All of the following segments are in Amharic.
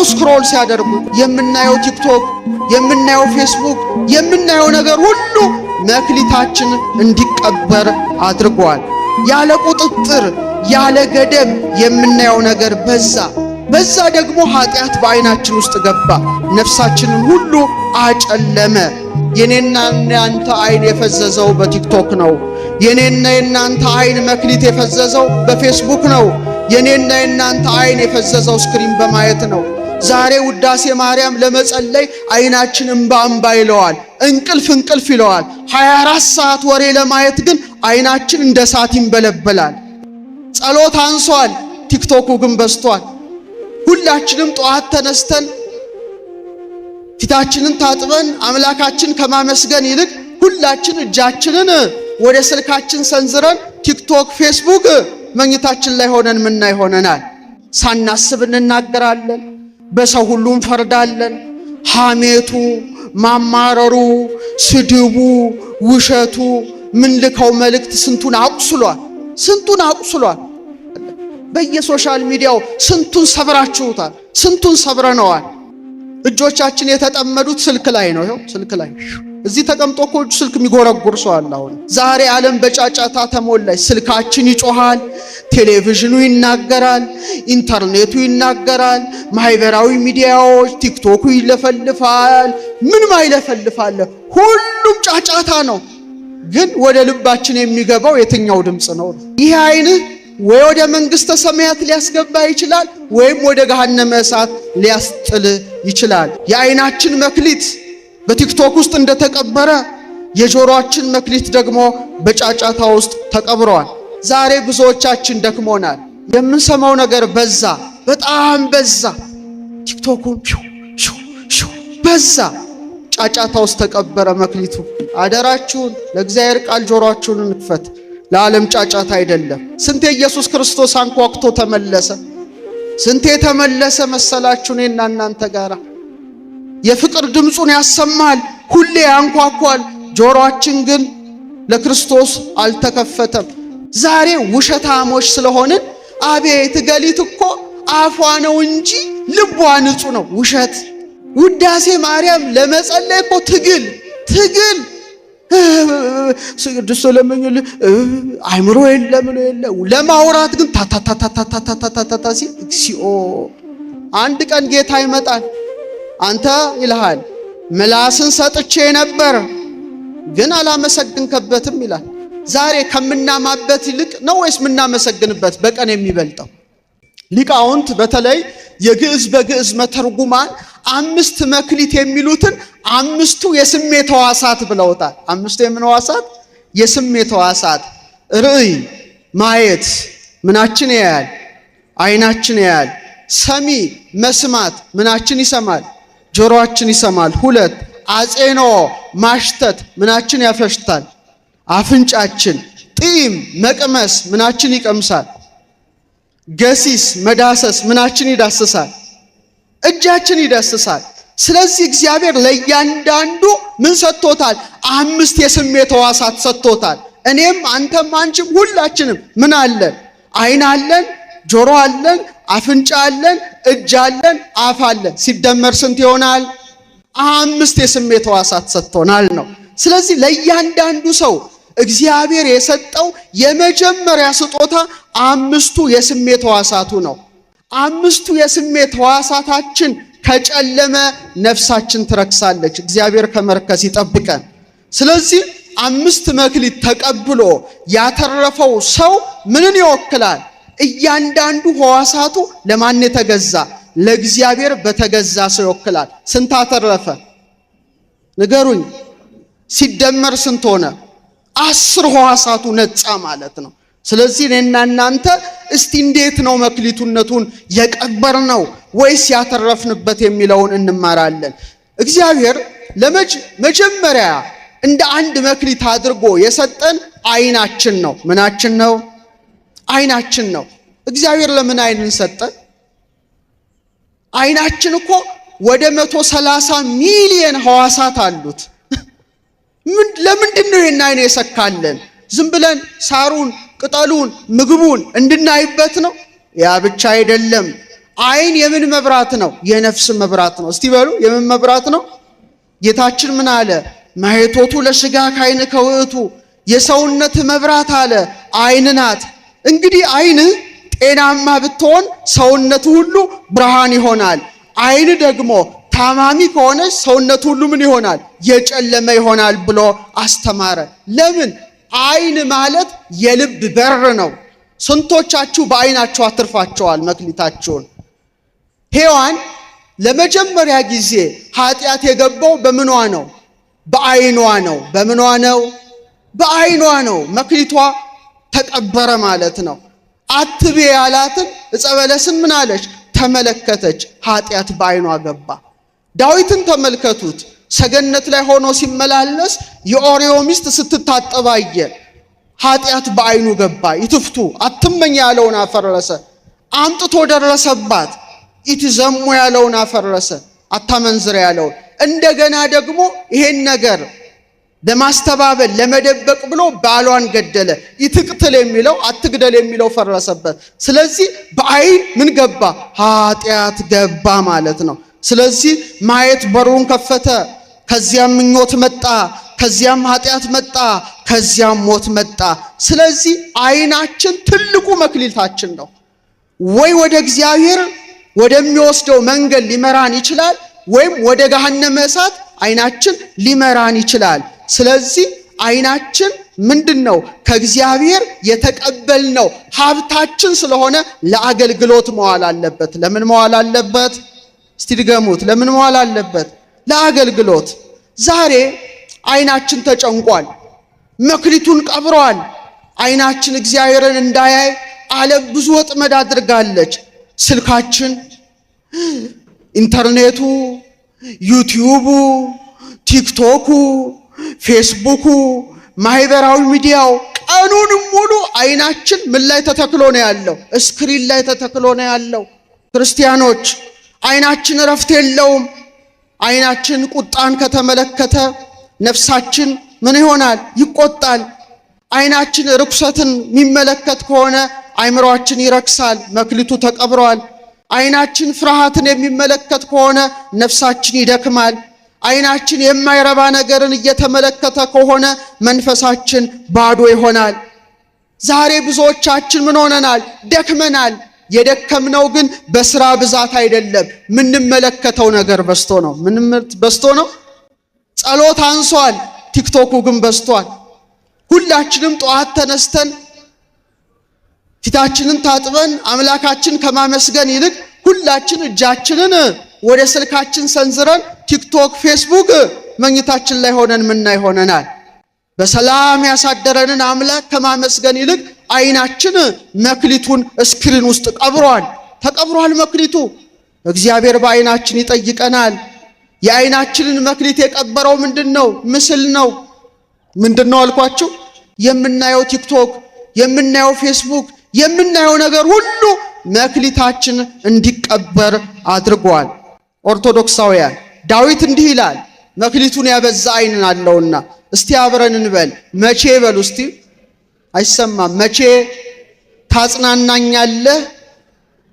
ስክሮል ሲያደርጉ የምናየው ቲክቶክ፣ የምናየው ፌስቡክ፣ የምናየው ነገር ሁሉ መክሊታችን እንዲቀበር አድርጓል። ያለ ቁጥጥር ያለ ገደብ የምናየው ነገር በዛ ደግሞ ኃጢአት በአይናችን ውስጥ ገባ፣ ነፍሳችንን ሁሉ አጨለመ። የኔና የናንተ አይን የፈዘዘው በቲክቶክ ነው። የኔና የናንተ አይን መክሊት የፈዘዘው በፌስቡክ ነው። የኔና የናንተ አይን የፈዘዘው ስክሪን በማየት ነው። ዛሬ ውዳሴ ማርያም ለመጸለይ አይናችን እንባ ይለዋል፣ እንቅልፍ ይለዋል። 24 ሰዓት ወሬ ለማየት ግን አይናችን እንደ ሰዓት ይንበለበላል። ጸሎት አንሷል፣ ቲክቶኩ ግን በዝቷል። ሁላችንም ጠዋት ተነስተን ፊታችንን ታጥበን አምላካችን ከማመስገን ይልቅ ሁላችን እጃችንን ወደ ስልካችን ሰንዝረን ቲክቶክ፣ ፌስቡክ መኝታችን ላይ ሆነን ምናይ ሆነናል። ሳናስብ እንናገራለን፣ በሰው ሁሉ እንፈርዳለን። ሐሜቱ፣ ማማረሩ፣ ስድቡ፣ ውሸቱ፣ ምንልከው መልእክት ስንቱን አቁስሏል። በየሶሻል ሚዲያው ስንቱን ሰብራችሁታል፣ ስንቱን ሰብረነዋል። እጆቻችን የተጠመዱት ስልክ ላይ ነው። ይኸው ስልክ ላይ እዚህ ተቀምጦ እኮ ስልክ የሚጎረጉር ሰው አለ። አሁን ዛሬ ዓለም በጫጫታ ተሞላች። ስልካችን ይጮሃል፣ ቴሌቪዥኑ ይናገራል፣ ኢንተርኔቱ ይናገራል፣ ማህበራዊ ሚዲያዎች ቲክቶኩ ይለፈልፋል። ምን ማይለፈልፋል? ሁሉም ጫጫታ ነው። ግን ወደ ልባችን የሚገባው የትኛው ድምጽ ነው? ይሄ አይን ወይ ወደ መንግስተ ሰማያት ሊያስገባ ይችላል፣ ወይም ወደ ገሃነመ እሳት ሊያስጥል ይችላል። የአይናችን መክሊት በቲክቶክ ውስጥ እንደተቀበረ የጆሮአችን መክሊት ደግሞ በጫጫታ ውስጥ ተቀብሯል። ዛሬ ብዙዎቻችን ደክሞናል። የምንሰማው ነገር በጣም በዛ። ቲክቶኩን በዛ፣ ጫጫታ ውስጥ ተቀበረ መክሊቱ። አደራችሁን ለእግዚአብሔር ቃል ጆሮአችሁን እንክፈት፣ ለዓለም ጫጫታ አይደለም። ስንቴ ኢየሱስ ክርስቶስ አንኳኩቶ ተመለሰ? ስንቴ ተመለሰ መሰላችሁ? እኔና እናንተ ጋር የፍቅር ድምፁን ያሰማል፣ ሁሌ ያንኳኳል። ጆሮአችን ግን ለክርስቶስ አልተከፈተም። ዛሬ ውሸታሞች ስለሆንን አቤት ገሊት እኮ አፏ ነው እንጂ ልቧ ንጹህ ነው። ውሸት። ውዳሴ ማርያም ለመጸለይ እኮ ትግል ቅዱስ ለምንል አይምሮ የለም ለማውራት ግን ታታታታታታታታ ሲል እግዚኦ። አንድ ቀን ጌታ ይመጣል። አንተ ይልሃል ምላስን ሰጥቼ ነበር ግን አላመሰግንከበትም ይላል። ዛሬ ከምናማበት ይልቅ ነው ወይስ ምናመሰግንበት በቀን የሚበልጠው? ሊቃውንት በተለይ የግዕዝ በግዕዝ መተርጉማን 5 መክሊት የሚሉትን 5ቱ የስሜት ሕዋሳት ብለውታል። 5ቱ የምን ሕዋሳት? የስሜት ሕዋሳት። ርዕይ ማየት ምናችን ያያል? አይናችን ያያል። ሰሚ መስማት ምናችን ይሰማል? ጆሮአችን ይሰማል። 2 አጼኖ ማሽተት ምናችን ያፈሽታል? አፍንጫችን። ጢም መቅመስ ምናችን ይቀምሳል? ገሲስ መዳሰስ ምናችን ይዳስሳል? እጃችን ይዳስሳል። ስለዚህ እግዚአብሔር ለእያንዳንዱ ምን ሰጥቶታል? 5 የስሜት ሕዋሳት ሰጥቶታል። እኔም አንተም አንቺም ሁላችንም ምን አለን? አይን አለን፣ ጆሮ አለን፣ አፍንጫ አለን፣ እጅ አለን፣ አፍ አለን። ሲደመር ስንት ይሆናል? 5 የስሜት ሕዋሳት ሰጥቶናል ነው። ስለዚህ ለእያንዳንዱ ሰው እግዚአብሔር የሰጠው የመጀመሪያ ስጦታ 5ቱ የስሜት ሕዋሳቱ ነው። 5ቱ የስሜት ሕዋሳታችን ከጨለመ ነፍሳችን ትረክሳለች። እግዚአብሔር ከመርከስ ይጠብቀን። ስለዚህ 5 መክሊት ተቀብሎ ያተረፈው ሰው ምንን ይወክላል? እያንዳንዱ ሕዋሳቱ ለማን የተገዛ? ለእግዚአብሔር በተገዛ ሰው ይወክላል። ስንት አተረፈ? ንገሩኝ። ሲደመር ስንት ሆነ? 10 ሕዋሳቱ ነፃ ማለት ነው። ስለዚህ እኔና እናንተ እስቲ እንዴት ነው መክሊቱነቱን የቀበርነው ወይስ ያተረፍንበት የሚለውን እንማራለን። እግዚአብሔር ለመጀመሪያ እንደ አንድ መክሊት አድርጎ የሰጠን አይናችን ነው። ምናችን ነው? አይናችን ነው። እግዚአብሔር ለምን አይንን ሰጠን? አይናችን እኮ ወደ 130 ሚሊዮን ሕዋሳት አሉት። ለምንድን ነው ይሄን አይን የሰካለን? ዝም ብለን ሳሩን፣ ቅጠሉን፣ ምግቡን እንድናይበት ነው? ያ ብቻ አይደለም። አይን የምን መብራት ነው? የነፍስ መብራት ነው። እስቲ በሉ የምን መብራት ነው? ጌታችን ምን አለ? ማየቶቱ ለሥጋ ካይን ከውእቱ የሰውነት መብራት አለ አይን ናት። እንግዲህ አይን ጤናማ ብትሆን ሰውነቱ ሁሉ ብርሃን ይሆናል። አይን ደግሞ ታማሚ ከሆነ ሰውነቱ ሁሉ ምን ይሆናል? የጨለመ ይሆናል ብሎ አስተማረ። ለምን? አይን ማለት የልብ በር ነው። ስንቶቻችሁ በአይናችሁ አትርፋቸዋል መክሊታችሁን? ሔዋን ለመጀመሪያ ጊዜ ኃጢአት የገባው በምኗ ነው? በአይኗ ነው። በምኗ ነው? በአይኗ ነው። መክሊቷ ተቀበረ ማለት ነው። አትቤ ያላትን ዕፀ በለስን ምን አለች? ተመለከተች። ኃጢአት በአይኗ ገባ። ዳዊትን ተመልከቱት። ሰገነት ላይ ሆኖ ሲመላለስ የኦርዮ ሚስት ስትታጠብ አየ። ኃጢአት በአይኑ ገባ። ይትፍቱ አትመኝ ያለውን አፈረሰ። አምጥቶ ደረሰባት። ኢትዘሙ ያለውን አፈረሰ። አታመንዝር ያለውን እንደገና ደግሞ ይሄን ነገር ለማስተባበል ለመደበቅ ብሎ ባሏን ገደለ። ይትቅትል የሚለው አትግደል የሚለው ፈረሰበት። ስለዚህ በአይን ምን ገባ? ኃጢአት ገባ ማለት ነው። ስለዚህ ማየት በሩን ከፈተ። ከዚያም ምኞት መጣ፣ ከዚያም ኃጢአት መጣ፣ ከዚያም ሞት መጣ። ስለዚህ አይናችን ትልቁ መክሊታችን ነው። ወይ ወደ እግዚአብሔር ወደሚወስደው መንገድ ሊመራን ይችላል፣ ወይም ወደ ገሃነመ እሳት አይናችን ሊመራን ይችላል። ስለዚህ አይናችን ምንድነው? ከእግዚአብሔር የተቀበልነው ሀብታችን ስለሆነ ለአገልግሎት መዋል አለበት። ለምን መዋል አለበት? እስቲ ድገሙት። ለምን መዋል አለበት? ለአገልግሎት። ዛሬ አይናችን ተጨንቋል፣ መክሊቱን ቀብሯል። አይናችን እግዚአብሔርን እንዳያይ ዓለም ብዙ ወጥመድ አድርጋለች። ስልካችን፣ ኢንተርኔቱ፣ ዩቲዩቡ፣ ቲክቶኩ፣ ፌስቡኩ፣ ማህበራዊ ሚዲያው ቀኑን ሙሉ አይናችን ምን ላይ ተተክሎ ነው ያለው? ስክሪን ላይ ተተክሎ ነው ያለው። ክርስቲያኖች አይናችን እረፍት የለውም። አይናችን ቁጣን ከተመለከተ ነፍሳችን ምን ይሆናል? ይቆጣል። አይናችን ርኩሰትን የሚመለከት ከሆነ አይምሮአችን ይረክሳል፣ መክሊቱ ተቀብሯል። አይናችን ፍርሃትን የሚመለከት ከሆነ ነፍሳችን ይደክማል። አይናችን የማይረባ ነገርን እየተመለከተ ከሆነ መንፈሳችን ባዶ ይሆናል። ዛሬ ብዙዎቻችን ምን ሆነናል? ደክመናል። የደከምነው ግን በስራ ብዛት አይደለም፣ ምንመለከተው ነገር በስቶ ነው። ምንም በስቶ ነው። ጸሎት አንሷል፣ ቲክቶኩ ግን በስቷል። ሁላችንም ጠዋት ተነስተን ፊታችንን ታጥበን አምላካችን ከማመስገን ይልቅ ሁላችን እጃችንን ወደ ስልካችን ሰንዝረን ቲክቶክ፣ ፌስቡክ መኝታችን ላይ ሆነን ምናይ ሆነናል። በሰላም ያሳደረንን አምላክ ከማመስገን ይልቅ አይናችን መክሊቱን ስክሪን ውስጥ ቀብሯል። ተቀብሯል መክሊቱ። እግዚአብሔር በአይናችን ይጠይቀናል። የአይናችንን መክሊት የቀበረው ምንድነው? ምስል ነው። ምንድነው አልኳችሁ? የምናየው ቲክቶክ፣ የምናየው ፌስቡክ፣ የምናየው ነገር ሁሉ መክሊታችን እንዲቀበር አድርጓል። ኦርቶዶክሳውያን ዳዊት እንዲህ ይላል፣ መክሊቱን ያበዛ አይን አለውና። እስቲ አብረን እንበል። መቼ በሉ እስቲ። አይሰማም። መቼ ታጽናናኛለህ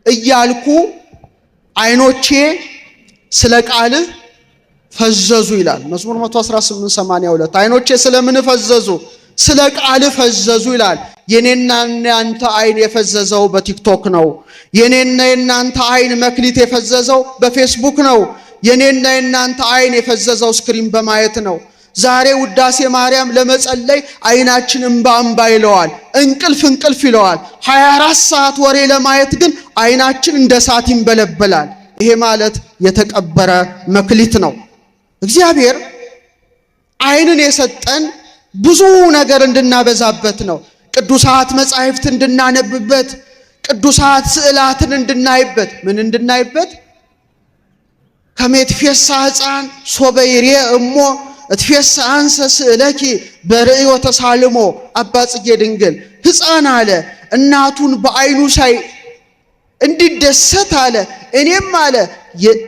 እያልኩ አይኖቼ ስለ ቃልህ ፈዘዙ ይላል መዝሙር 118:82 አይኖቼ ስለምን ፈዘዙ? ስለ ቃልህ ፈዘዙ ይላል። የኔና የናንተ አይን የፈዘዘው በቲክቶክ ነው። የኔና የናንተ አይን መክሊት የፈዘዘው በፌስቡክ ነው። የኔና የናንተ አይን የፈዘዘው ስክሪን በማየት ነው። ዛሬ ውዳሴ ማርያም ለመጸለይ አይናችን እንባ ይለዋል፣ እንቅልፍ ይለዋል። 24 ሰዓት ወሬ ለማየት ግን አይናችን እንደ እሳት ይንበለበላል። ይሄ ማለት የተቀበረ መክሊት ነው። እግዚአብሔር አይንን የሰጠን ብዙ ነገር እንድናበዛበት ነው። ቅዱሳት መጻሕፍት እንድናነብበት፣ ቅዱሳት ስዕላትን እንድናይበት። ምን እንድናይበት? ከመትፌሳ ሕፃን ሶበ ይሬ እሞ እትፌሳ አንሰ ስዕለኪ በርእዮ ተሳልሞ። አባ ጽጌ ድንግል ሕፃን አለ እናቱን በአይኑ ሳይ እንዲደሰት አለ። እኔም አለ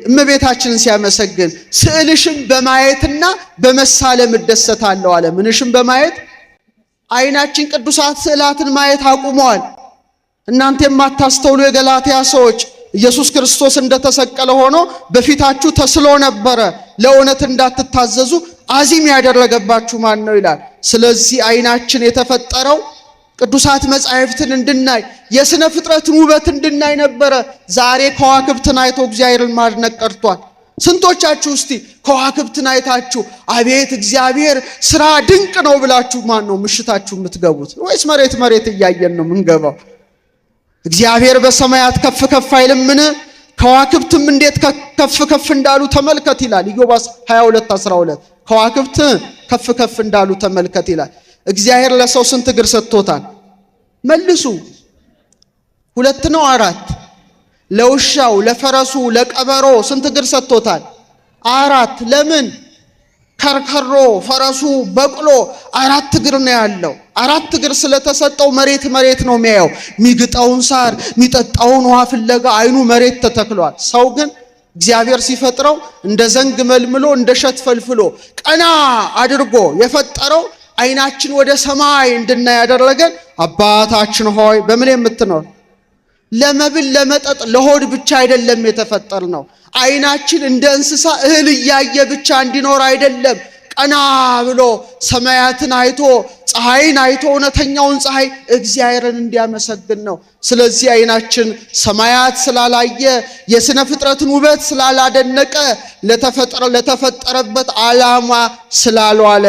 እመቤታችንን ሲያመሰግን ስዕልሽን በማየትና በመሳለም እደሰታለሁ አለ። ምንሽን በማየት? አይናችን ቅዱሳት ስዕላትን ማየት አቁመዋል። እናንተ የማታስተውሉ የገላትያ ሰዎች ኢየሱስ ክርስቶስ እንደተሰቀለ ሆኖ በፊታችሁ ተስሎ ነበረ። ለእውነት እንዳትታዘዙ አዚም ያደረገባችሁ ማን ነው ይላል። ስለዚህ አይናችን የተፈጠረው ቅዱሳት መጻሕፍትን እንድናይ የሥነ ፍጥረትን ውበት እንድናይ ነበረ። ዛሬ ከዋክብትን አይቶ እግዚአብሔርን ማድነቅ ቀርቷል። ስንቶቻችሁ እስቲ ከዋክብትን አይታችሁ አቤት እግዚአብሔር ስራ ድንቅ ነው ብላችሁ ማን ነው ምሽታችሁ የምትገቡት? ወይስ መሬት እያየን ነው የምንገባው? እግዚአብሔር በሰማያት ከፍ ከፍ አይልምን? ከዋክብትም እንዴት ከፍ ከፍ እንዳሉ ተመልከት ይላል ኢዮብ 22:12 ከዋክብት ከፍ ከፍ እንዳሉ ተመልከት ይላል። እግዚአብሔር ለሰው ስንት እግር ሰጥቶታል? መልሱ። 2 ነው 4? ለውሻው ለፈረሱ ለቀበሮ ስንት እግር ሰጥቶታል? 4። ለምን? ከርከሮ ፈረሱ በቅሎ 4 እግር ነው ያለው። 4 እግር ስለተሰጠው መሬት ነው የሚያየው። ሚግጣውን ሳር ሚጠጣውን ውሃ ፍለጋ አይኑ መሬት ተተክሏል። ሰው ግን እግዚአብሔር ሲፈጥረው እንደ ዘንግ መልምሎ እንደ ሸት ፈልፍሎ ቀና አድርጎ የፈጠረው አይናችን ወደ ሰማይ እንድናይ ያደረገን አባታችን ሆይ በምን የምትኖር ለመብል ለመጠጥ ለሆድ ብቻ አይደለም የተፈጠር ነው። አይናችን እንደ እንስሳ እህል እያየ ብቻ እንዲኖር አይደለም። ቀና ብሎ ሰማያትን አይቶ ፀሐይን አይቶ እውነተኛውን ፀሐይ እግዚአብሔርን እንዲያመሰግን ነው። ስለዚህ አይናችን ሰማያት ስላላየ የሥነ ፍጥረትን ውበት ስላላደነቀ ለተፈጠረበት ዓላማ ስላልዋለ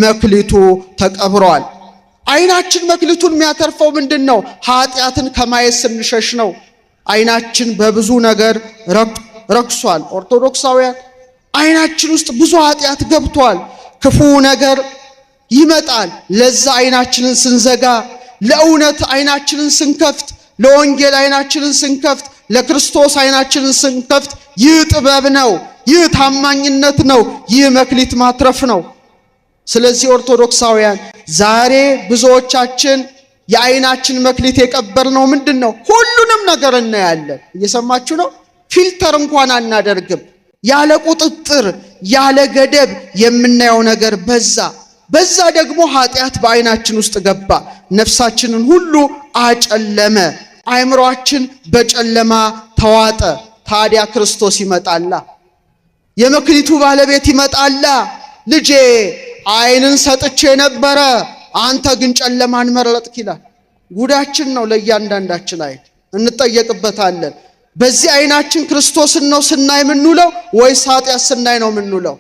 መክሊቱ ተቀብሯል። አይናችን መክሊቱን የሚያተርፈው ምንድነው? ኃጢአትን ከማየት ስንሸሽ ነው። አይናችን በብዙ ነገር ረክሷል። ኦርቶዶክሳውያን አይናችን ውስጥ ብዙ ኃጢአት ገብቷል። ክፉ ነገር ይመጣል። ለዛ አይናችንን ስንዘጋ፣ ለእውነት አይናችንን ስንከፍት፣ ለወንጌል አይናችንን ስንከፍት፣ ለክርስቶስ አይናችንን ስንከፍት ይህ ጥበብ ነው፣ ይህ ታማኝነት ነው፣ ይህ መክሊት ማትረፍ ነው። ስለዚህ ኦርቶዶክሳውያን ዛሬ ብዙዎቻችን የአይናችን መክሊት የቀበርነው ምንድነው? ሁሉንም ነገር እናያለን። እየሰማችሁ ነው? ፊልተር እንኳን አናደርግም። ያለ ቁጥጥር ያለ ገደብ የምናየው ነገር በዛ ደግሞ ኃጢአት በአይናችን ውስጥ ገባ። ነፍሳችንን ሁሉ አጨለመ። አእምሮአችን በጨለማ ተዋጠ። ታዲያ ክርስቶስ ይመጣላ፣ የመክሊቱ ባለቤት ይመጣላ። ልጄ አይንን ሰጥቼ ነበረ፣ አንተ ግን ጨለማን መረጥክ ይላል። ጉዳችን ነው። ለእያንዳንዳችን አይን እንጠየቅበታለን። በዚህ አይናችን ክርስቶስን ነው ስናይ የምንውለው ወይስ ኃጢአት ስናይ ነው የምንውለው?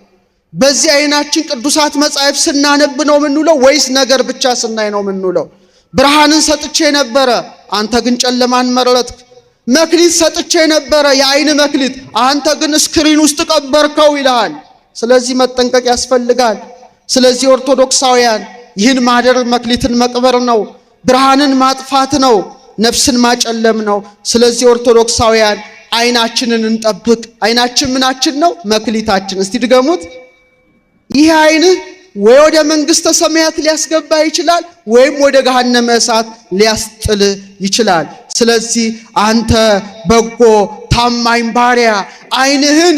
በዚህ አይናችን ቅዱሳት መጻሕፍት ስናነብ ነው የምንውለው ወይስ ነገር ብቻ ስናይ ነው የምንውለው? ብርሃንን ሰጥቼ ነበረ፣ አንተ ግን ጨለማን መረጥክ። መክሊት ሰጥቼ ነበረ፣ የአይን መክሊት፣ አንተ ግን ስክሪን ውስጥ ቀበርከው ይልሃል። ስለዚህ መጠንቀቅ ያስፈልጋል። ስለዚህ ኦርቶዶክሳውያን ይህን ማደር መክሊትን መቅበር ነው፣ ብርሃንን ማጥፋት ነው፣ ነፍስን ማጨለም ነው። ስለዚህ ኦርቶዶክሳውያን አይናችንን እንጠብቅ። አይናችን ምናችን ነው? መክሊታችን። እስቲ ድገሙት። ይህ አይን ወይ ወደ መንግስተ ሰማያት ሊያስገባ ይችላል ወይም ወደ ገሃነመ እሳት ሊያስጥል ይችላል። ስለዚህ አንተ በጎ ታማኝ ባሪያ አይንህን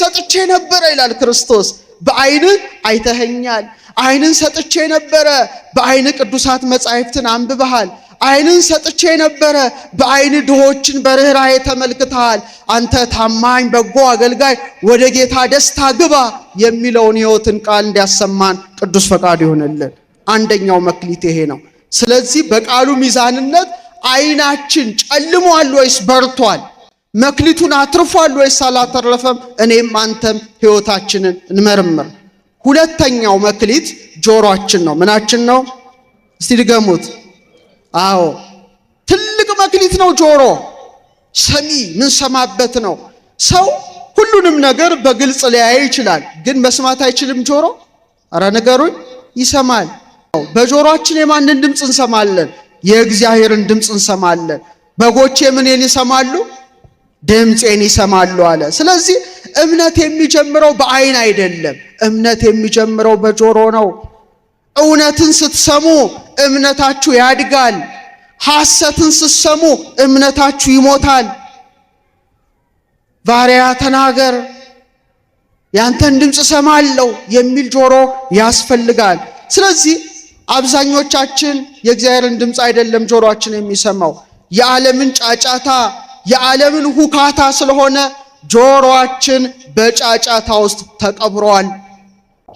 ሰጥቼ ነበረ ይላል ክርስቶስ። በአይንህ አይተኸኛል። አይንን ሰጥቼ ነበረ፣ በአይን ቅዱሳት መጻሕፍትን አንብበሃል። አይንን ሰጥቼ ነበረ፣ በአይን ድሆችን በርህራሄ ተመልክተሃል። አንተ ታማኝ በጎ አገልጋይ ወደ ጌታ ደስታ ግባ የሚለውን ሕይወትን ቃል እንዲያሰማን ቅዱስ ፈቃድ ይሆንልን። አንደኛው መክሊት ይሄ ነው። ስለዚህ በቃሉ ሚዛንነት አይናችን ጨልሟል ወይስ በርቷል? መክሊቱን አትርፏል ወይስ አላተረፈም? እኔም አንተም ሕይወታችንን እንመርምር። ሁለተኛው መክሊት ጆሮአችን ነው። ምናችን ነው? እስቲ ድገሙት። አዎ ትልቅ መክሊት ነው ጆሮ። ሰሚ ምን ሰማበት ነው። ሰው ሁሉንም ነገር በግልጽ ሊያይ ይችላል፣ ግን መስማት አይችልም ጆሮ? አረ ንገሩኝ። ይሰማል። በጆሮአችን የማንን ድምፅ እንሰማለን? የእግዚአብሔርን ድምፅ እንሰማለን። በጎቼ ምንን ይሰማሉ? ድምፄን ይሰማሉ አለ። ስለዚህ እምነት የሚጀምረው በአይን አይደለም። እምነት የሚጀምረው በጆሮ ነው። እውነትን ስትሰሙ እምነታችሁ ያድጋል። ሐሰትን ስትሰሙ እምነታችሁ ይሞታል። ባሪያ ተናገር፣ ያንተን ድምፅ ሰማለሁ የሚል ጆሮ ያስፈልጋል። ስለዚህ አብዛኞቻችን የእግዚአብሔርን ድምፅ አይደለም ጆሮአችን የሚሰማው፣ የዓለምን ጫጫታ፣ የዓለምን ሁካታ ስለሆነ ጆሮአችን በጫጫታ ውስጥ ተቀብሯል።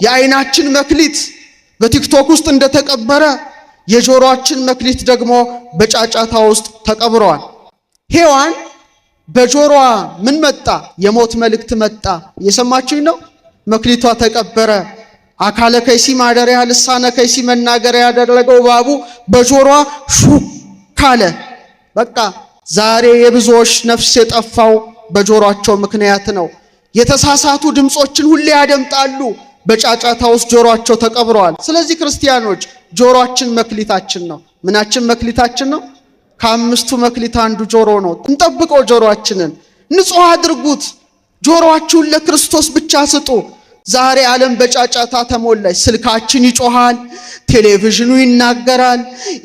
የዓይናችን መክሊት በቲክቶክ ውስጥ እንደተቀበረ የጆሮአችን መክሊት ደግሞ በጫጫታ ውስጥ ተቀብሯል። ሔዋን በጆሮዋ ምን መጣ? የሞት መልእክት መጣ። እየሰማችሁኝ ነው? መክሊቷ ተቀበረ። አካለ ከይሲ ማደሪያ ልሳነ ከይሲ መናገሪያ ያደረገው እባቡ በጆሮዋ ሹክ አለ። በቃ ዛሬ የብዙዎች ነፍስ የጠፋው በጆሮአቸው ምክንያት ነው። የተሳሳቱ ድምጾችን ሁሌ ያደምጣሉ። በጫጫታ ውስጥ ጆሮአቸው ተቀብረዋል። ስለዚህ ክርስቲያኖች ጆሮአችን መክሊታችን ነው። ምናችን መክሊታችን ነው? ከአምስቱ መክሊት አንዱ ጆሮ ነው። እንጠብቀው። ጆሮአችንን ንጹህ አድርጉት። ጆሮአችሁን ለክርስቶስ ብቻ ስጡ። ዛሬ ዓለም በጫጫታ ተሞላች። ስልካችን ይጮሃል፣ ቴሌቪዥኑ ይናገራል፣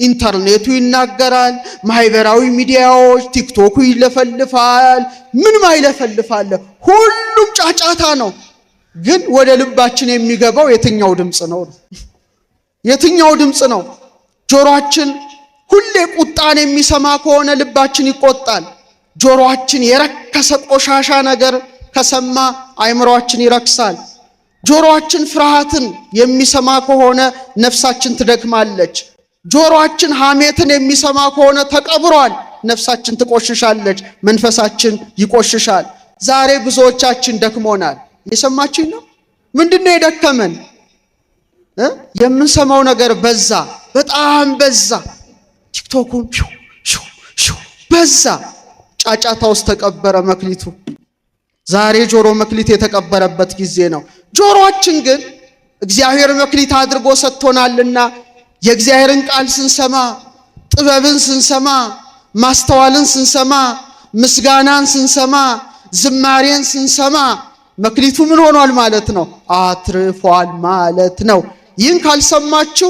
ኢንተርኔቱ ይናገራል፣ ማህበራዊ ሚዲያዎች ቲክቶኩ ይለፈልፋል። ምን ማይለፈልፋለ? ሁሉም ጫጫታ ነው። ግን ወደ ልባችን የሚገባው የትኛው ድምጽ ነው? የትኛው ድምጽ ነው? ጆሮአችን ሁሌ ቁጣን የሚሰማ ከሆነ ልባችን ይቆጣል። ጆሮአችን የረከሰ ቆሻሻ ነገር ከሰማ አእምሮአችን ይረክሳል። ጆሮአችን ፍርሃትን የሚሰማ ከሆነ ነፍሳችን ትደክማለች። ጆሮአችን ሐሜትን የሚሰማ ከሆነ ተቀብሯል፣ ነፍሳችን ትቆሽሻለች፣ መንፈሳችን ይቆሽሻል። ዛሬ ብዙዎቻችን ደክሞናል። የሰማችሁኝ ነው? ምንድነው የደከመን? የምንሰማው ነገር በዛ፣ በጣም በዛ። ቲክቶኩን በዛ። ጫጫታ ውስጥ ተቀበረ መክሊቱ። ዛሬ ጆሮ መክሊት የተቀበረበት ጊዜ ነው። ጆሮአችን ግን እግዚአብሔር መክሊት አድርጎ ሰጥቶናልና የእግዚአብሔርን ቃል ስንሰማ፣ ጥበብን ስንሰማ፣ ማስተዋልን ስንሰማ፣ ምስጋናን ስንሰማ፣ ዝማሬን ስንሰማ መክሊቱ ምን ሆኗል ማለት ነው? አትርፏል ማለት ነው። ይህን ካልሰማችሁ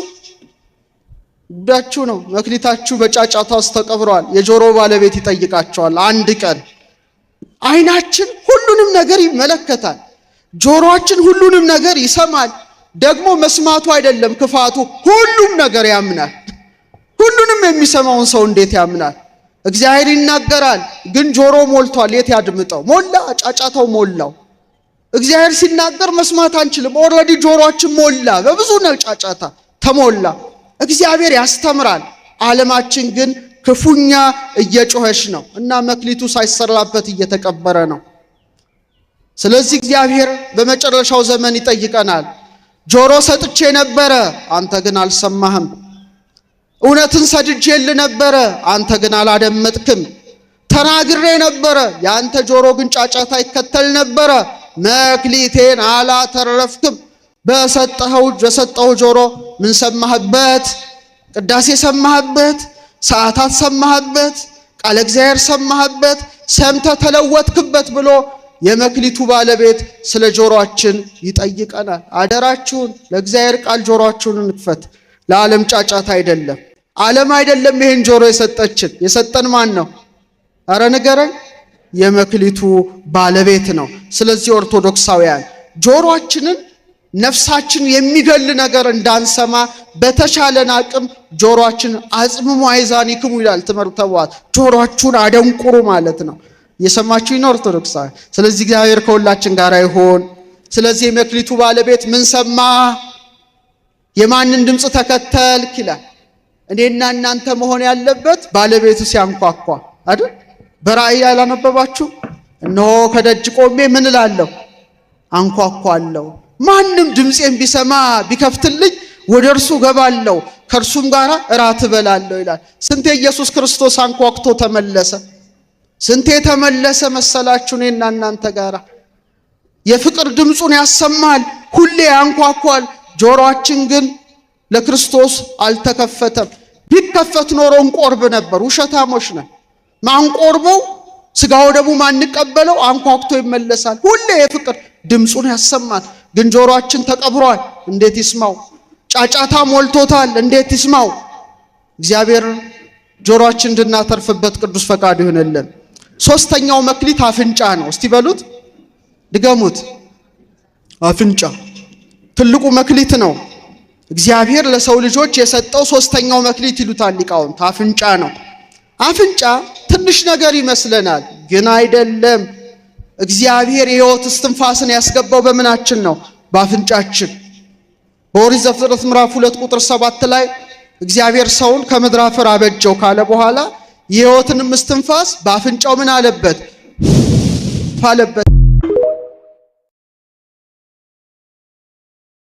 ጉዳችሁ ነው። መክሊታችሁ በጫጫታ ውስጥ ተቀብሯል። የጆሮ ባለቤት ይጠይቃቸዋል አንድ ቀን። ዓይናችን ሁሉንም ነገር ይመለከታል። ጆሮአችን ሁሉንም ነገር ይሰማል። ደግሞ መስማቱ አይደለም ክፋቱ፣ ሁሉም ነገር ያምናል። ሁሉንም የሚሰማውን ሰው እንዴት ያምናል? እግዚአብሔር ይናገራል፣ ግን ጆሮ ሞልቷል። የት ያድምጠው? ሞላ፣ ጫጫታው ሞላው። እግዚአብሔር ሲናገር መስማት አንችልም። ኦልሬዲ ጆሮአችን ሞላ፣ በብዙ ጫጫታ ተሞላ። እግዚአብሔር ያስተምራል፣ ዓለማችን ግን ክፉኛ እየጮኸች ነው እና መክሊቱ ሳይሰራበት እየተቀበረ ነው። ስለዚህ እግዚአብሔር በመጨረሻው ዘመን ይጠይቀናል። ጆሮ ሰጥቼ ነበረ፣ አንተ ግን አልሰማህም። እውነትን ሰድጄልህ ነበረ፣ አንተ ግን አላደመጥክም። ተናግሬ ነበረ፣ ያንተ ጆሮ ግን ጫጫታ ይከተል ነበረ። መክሊቴን አላተረፍክም። በሰጠኸው ጆሮ ምን ሰማህበት? ቅዳሴ ሰማህበት፣ ሰዓታት ሰማህበት፣ ቃለ እግዚአብሔር ሰማህበት፣ ሰምተህ ተለወጥክበት ብሎ የመክሊቱ ባለቤት ስለ ጆሮአችን ይጠይቀናል። አደራችሁን ለእግዚአብሔር ቃል ጆሮአችሁን እንክፈት። ለዓለም ጫጫታ አይደለም። ዓለም አይደለም ይሄን ጆሮ የሰጠችን። የሰጠን ማን ነው? አረ ንገረን። የመክሊቱ ባለቤት ነው። ስለዚህ ኦርቶዶክሳውያን ጆሮአችንን ነፍሳችን የሚገል ነገር እንዳንሰማ በተቻለን አቅም ጆሮአችን አጽምሙ አይዛኒክሙ ይላል ትምህርተ ኅቡዓት። ጆሮአችሁን አደንቁሩ ማለት ነው። የሰማችሁኝ ነው ኦርቶዶክሳውያን? ስለዚህ እግዚአብሔር ከሁላችን ጋር ይሁን። ስለዚህ የመክሊቱ ባለቤት ምን ሰማ? የማንን ድምፅ ተከተልክ ይላል። እኔና እናንተ መሆን ያለበት ባለቤቱ ሲያንኳኳ አይደል? በራእይ ያላነበባችሁ? እነሆ ከደጅ ቆሜ ምን እላለሁ? አንኳኳለሁ። ማንም ድምፄን ቢሰማ ቢከፍትልኝ ወደ እርሱ ገባለሁ፣ ከእርሱም ጋር እራት እበላለሁ ይላል። ስንቴ ኢየሱስ ክርስቶስ አንኳክቶ ተመለሰ? ስንቴ ተመለሰ መሰላችሁ? እኔና እናንተ ጋር የፍቅር ድምፁን ያሰማል፣ ሁሌ ያንኳኳል። ጆሮአችን ግን ለክርስቶስ አልተከፈተም። ቢከፈት ኖሮ እንቆርብ ነበር። ውሸታሞች ነን። ማንቆርበው ስጋው ደግሞ ማንቀበለው አንኳክቶ ይመለሳል። ሁሌ የፍቅር ድምፁን ያሰማል። ግን ጆሮአችን ተቀብሯል። እንዴት ይስማው? ጫጫታ ሞልቶታል። እንዴት ይስማው? እግዚአብሔር ጆሮአችን እንድናተርፍበት ቅዱስ ፈቃዱ ይሁንልን። ሶስተኛው መክሊት አፍንጫ ነው። እስቲ በሉት፣ ድገሙት። አፍንጫ ትልቁ መክሊት ነው። እግዚአብሔር ለሰው ልጆች የሰጠው ሶስተኛው መክሊት ይሉታል ሊቃውንት። አፍንጫ ነው። አፍንጫ ትንሽ ነገር ይመስለናል፣ ግን አይደለም። እግዚአብሔር የሕይወት እስትንፋስን ያስገባው በምናችን ነው? በአፍንጫችን። በኦሪት ዘፍጥረት ምዕራፍ 2 ቁጥር 7 ላይ እግዚአብሔር ሰውን ከምድር አፈር አበጀው ካለ በኋላ የሕይወትንም እስትንፋስ በአፍንጫው ምን አለበት? አለበት።